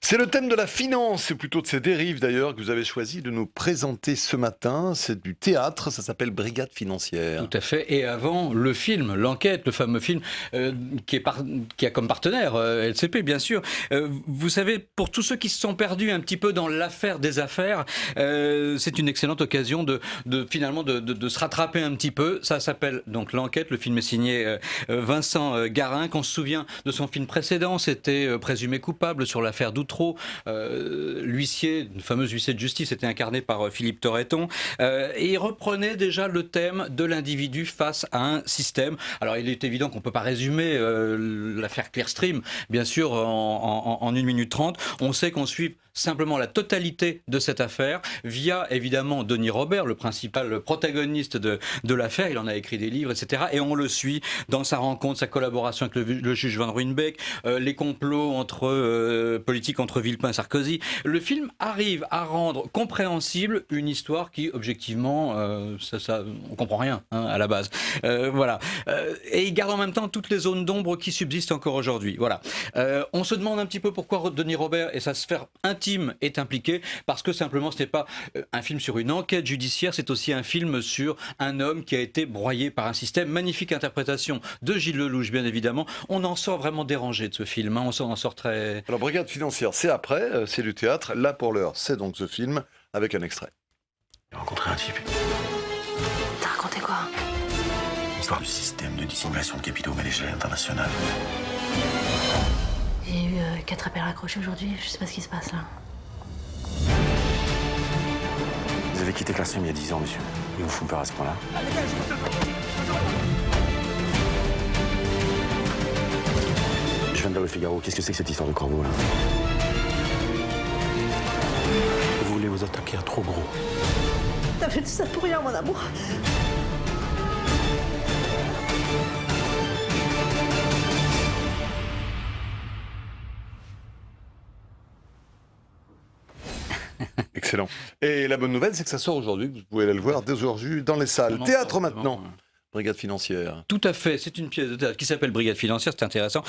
C'est le thème de la finance, et plutôt de ses dérives d'ailleurs, que vous avez choisi de nous présenter ce matin. C'est du théâtre, ça s'appelle Brigade financière. Tout à fait. Et avant, le film, l'enquête, le fameux film qui a comme partenaire LCP, bien sûr. Vous savez, pour tous ceux qui se sont perdus un petit peu dans l'affaire des affaires, c'est une excellente occasion finalement de se rattraper un petit peu. Ça s'appelle donc l'enquête. Le film est signé Vincent Garin, qu'on se souvient de son film précédent. C'était Présumé coupable sur l'affaire Doutreau. L'huissier, le fameux huissier de justice, était incarné par Philippe Torreton. Et il reprenait déjà le thème de l'individu face à un système. Alors il est évident qu'on ne peut pas résumer l'affaire Clearstream, bien sûr, en 1 minute 30. On sait qu'on suit simplement la totalité de cette affaire via évidemment Denis Robert, le principal protagoniste de l'affaire. Il en a écrit des livres, etc. Et on le suit dans sa rencontre, sa collaboration avec le juge Van Ruynbeek, les complots politiques entre Villepin et Sarkozy. Le film arrive à rendre compréhensible une histoire qui, objectivement, on comprend rien à la base. Voilà. Et il garde en même temps toutes les zones d'ombre qui subsistent encore aujourd'hui. Voilà. On se demande un petit peu pourquoi Denis Robert et sa sphère intime est impliqué, parce que simplement ce n'est pas un film sur une enquête judiciaire, c'est aussi un film sur un homme qui a été broyé par un système. Magnifique interprétation de Gilles Lelouch, bien évidemment. On en sort vraiment dérangé de ce film, on en sort très... Alors Brigade financière, c'est après, c'est du théâtre. Là pour l'heure, c'est donc ce film avec un extrait. J'ai rencontré un type. T'as raconté quoi? L'histoire du système de dissimulation de capitaux à l'échelle internationale. J'ai eu 4 appels raccrochés aujourd'hui, je sais pas ce qui se passe là. Vous avez quitté Clearstream il y a 10 ans, monsieur. Ils vous font peur à ce point-là. Je viens de lire Le Figaro. Qu'est-ce que c'est que cette histoire de corbeau, là? Vous voulez vous attaquer à trop gros. T'as fait tout ça pour rien, mon amour. Excellent. Et la bonne nouvelle, c'est que ça sort aujourd'hui. Vous pouvez aller le voir dès aujourd'hui dans les salles. Théâtre maintenant. Brigade financière. Tout à fait, c'est une pièce de théâtre qui s'appelle Brigade financière, c'est intéressant.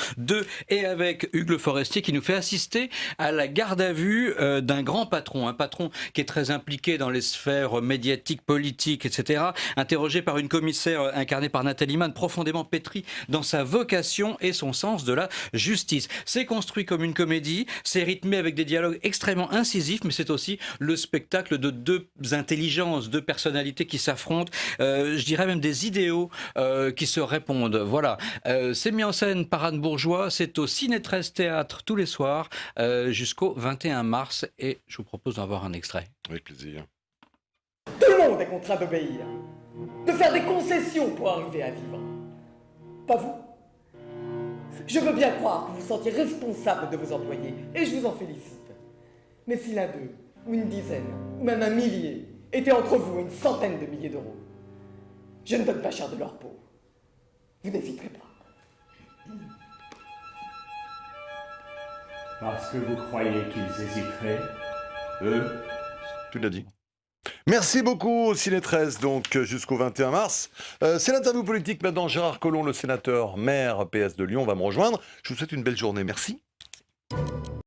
Et avec Hugues Le Forestier qui nous fait assister à la garde à vue d'un grand patron, un patron qui est très impliqué dans les sphères médiatiques, politiques, etc. Interrogé par une commissaire incarnée par Nathalie Mann, profondément pétrie dans sa vocation et son sens de la justice. C'est construit comme une comédie, c'est rythmé avec des dialogues extrêmement incisifs, mais c'est aussi le spectacle de deux intelligences, deux personnalités qui s'affrontent, je dirais même des idéaux qui se répondent. Voilà. C'est mis en scène par Anne Bourgeois. C'est au Ciné 13 Théâtre tous les soirs jusqu'au 21 mars. Et je vous propose d'en voir un extrait. Avec plaisir. Tout le monde est contraint d'obéir, de faire des concessions pour arriver à vivre. Pas vous. Je veux bien croire que vous vous sentiez responsable de vos employés, et je vous en félicite. Mais si l'un d'eux, ou une dizaine, ou même un millier, était entre vous une centaine de milliers d'euros, je ne donne pas cher de leur peau. Vous n'hésiterez pas. Parce que vous croyez qu'ils hésiteraient, eux? Tu l'as dit. Merci beaucoup au Ciné 13, donc jusqu'au 21 mars. C'est l'interview politique maintenant. Gérard Collomb, le sénateur maire PS de Lyon, va me rejoindre. Je vous souhaite une belle journée. Merci.